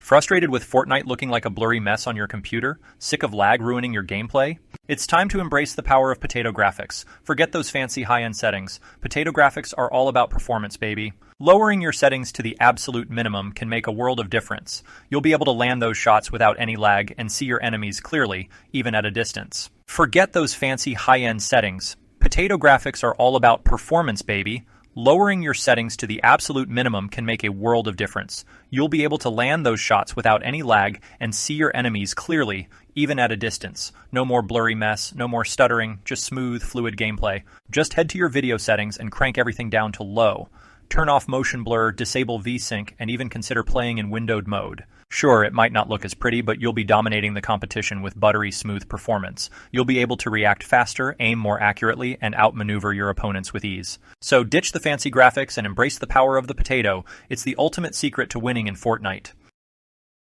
Frustrated with Fortnite looking like a blurry mess on your computer? Sick of lag ruining your gameplay? It's time to embrace the power of potato graphics. Forget those fancy high-end settings. Potato graphics are all about performance, baby. Lowering your settings to the absolute minimum can make a world of difference. You'll be able to land those shots without any lag and see your enemies clearly, even at a distance. Forget those fancy high-end settings. Potato graphics are all about performance, baby. Lowering your settings to the absolute minimum can make a world of difference. You'll be able to land those shots without any lag and see your enemies clearly, even at a distance. No more blurry mess, no more stuttering, just smooth, fluid gameplay. Just head to your video settings and crank everything down to low. Turn off motion blur, disable VSync, and even consider playing in windowed mode. Sure, it might not look as pretty, but you'll be dominating the competition with buttery smooth performance. You'll be able to react faster, aim more accurately, and outmaneuver your opponents with ease. So ditch the fancy graphics and embrace the power of the potato. It's the ultimate secret to winning in Fortnite.